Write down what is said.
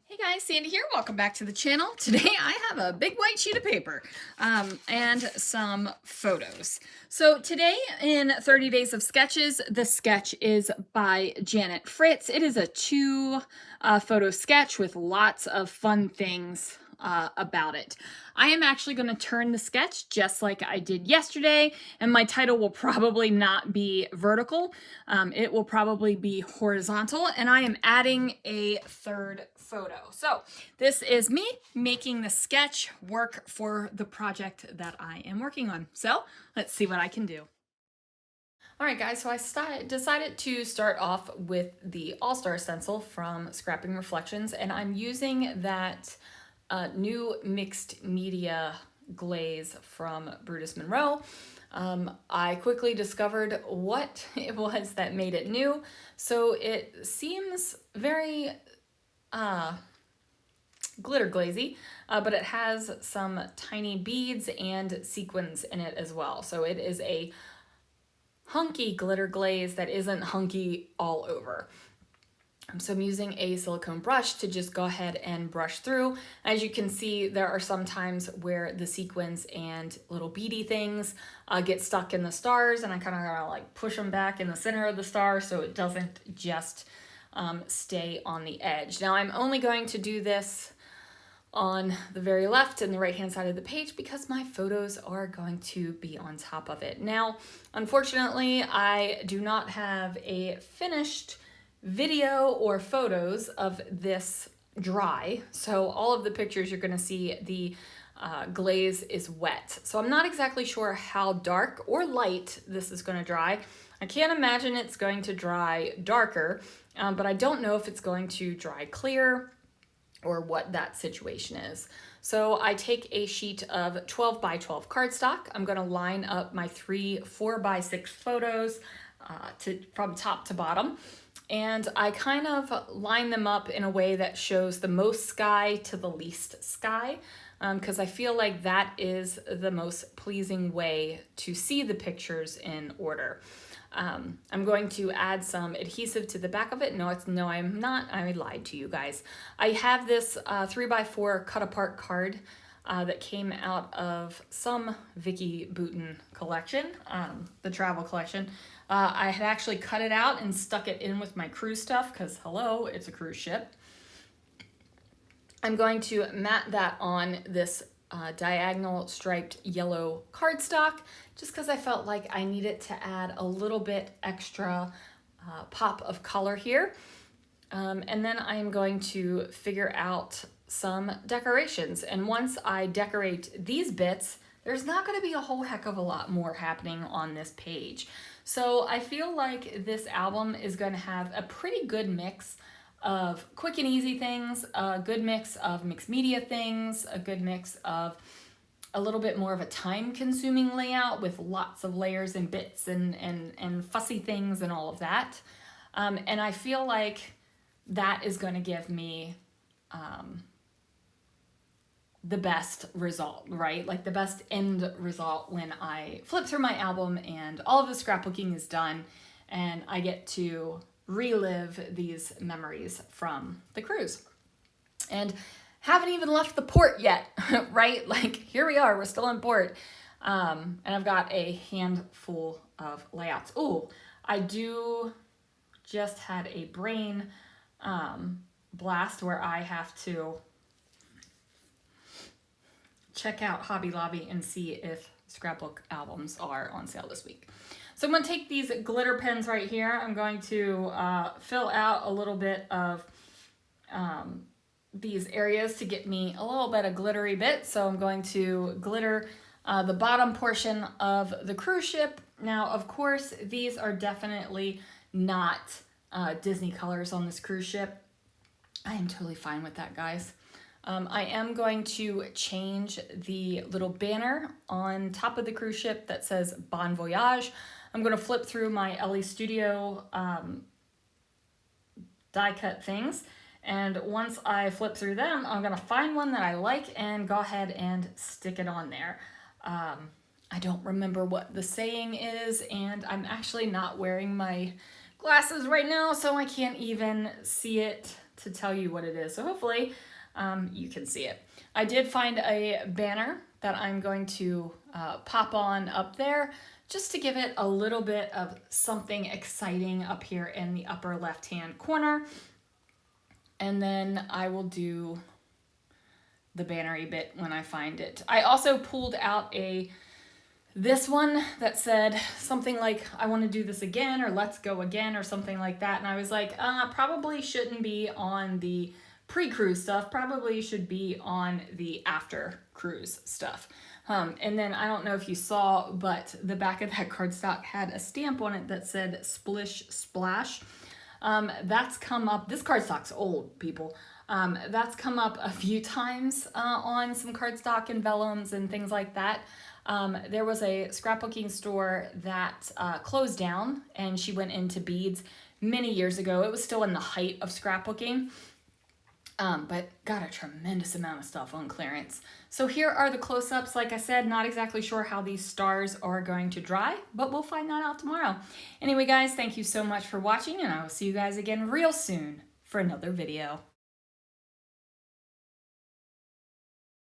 Hey guys, Sandy here. Welcome back to the channel. Today I have a big white sheet of paper and some photos. So today in 30 Days of Sketches, the sketch is by Janet Fritz. It is a two photo sketch with lots of fun things about it. I am actually going to turn the sketch just like I did yesterday, and my title will probably not be vertical. It will probably be horizontal, and I am adding a third photo. So this is me making the sketch work for the project that I am working on. So let's see what I can do. All right, guys, so I decided to start off with the All-Star stencil from Scrapping Reflections, and I'm using that new mixed media glaze from Brutus Monroe. I quickly discovered what it was that made it new. So it seems very glitter glazy, but it has some tiny beads and sequins in it as well. So it is a hunky glitter glaze that isn't hunky all over. So I'm using a silicone brush to just go ahead and brush through. As you can see, there are some times where the sequins and little beady things get stuck in the stars, and I kind of gotta like push them back in the center of the star so it doesn't just stay on the edge. Now I'm only going to do this on the very left and the right hand side of the page because my photos are going to be on top of it. Now, unfortunately, I do not have a finished video or photos of this dry. So all of the pictures you're gonna see the glaze is wet. So I'm not exactly sure how dark or light this is gonna dry. I can't imagine it's going to dry darker, but I don't know if it's going to dry clear or what that situation is. So I take a sheet of 12 by 12 cardstock. I'm gonna line up my 3 4x6 photos from top to bottom. And I kind of line them up in a way that shows the most sky to the least sky, because I feel like that is the most pleasing way to see the pictures in order. I'm going to add some adhesive to the back of it. No, I'm not. I lied to you guys. I have this 3x4 cut apart card that came out of some Vicky Boutin collection, the travel collection. I had actually cut it out and stuck it in with my cruise stuff because hello, it's a cruise ship. I'm going to mat that on this diagonal striped yellow cardstock just because I felt like I needed to add a little bit extra pop of color here. And then I'm going to figure out some decorations. And once I decorate these bits, there's not going to be a whole heck of a lot more happening on this page. So I feel like this album is going to have a pretty good mix of quick and easy things, a good mix of mixed media things, a good mix of a little bit more of a time-consuming layout with lots of layers and bits and fussy things and all of that. And I feel like that is going to give me the best result, right? Like the best end result when I flip through my album and all of the scrapbooking is done and I get to relive these memories from the cruise. And haven't even left the port yet, right? Like here we are, we're still in port. And I've got a handful of layouts. Oh, I do just had a brain blast where I have to check out Hobby Lobby and see if scrapbook albums are on sale this week. So I'm going to take these glitter pens right here. I'm going to fill out a little bit of these areas to get me a little bit of glittery bit. So I'm going to glitter the bottom portion of the cruise ship. Now, of course, these are definitely not Disney colors on this cruise ship. I am totally fine with that, guys. I am going to change the little banner on top of the cruise ship that says Bon Voyage. I'm going to flip through my LE Studio die cut things. And once I flip through them, I'm going to find one that I like and go ahead and stick it on there. I don't remember what the saying is, and I'm actually not wearing my glasses right now, so I can't even see it to tell you what it is. So hopefully you can see it. I did find a banner that I'm going to pop on up there just to give it a little bit of something exciting up here in the upper left-hand corner. And then I will do the bannery bit when I find it. I also pulled out this one that said something like, I want to do this again, or let's go again, or something like that. And I was like, probably shouldn't be on the pre-cruise stuff, probably should be on the after cruise stuff. And then I don't know if you saw, but the back of that cardstock had a stamp on it that said Splish Splash. That's come up, this cardstock's old, people. That's come up a few times on some cardstock and vellums and things like that. There was a scrapbooking store that closed down, and she went into beads many years ago. It was still in the height of scrapbooking, but got a tremendous amount of stuff on clearance. So here are the close-ups. Like I said, not exactly sure how these stars are going to dry, but we'll find that out tomorrow. Anyway, guys, thank you so much for watching, and I will see you guys again real soon for another video.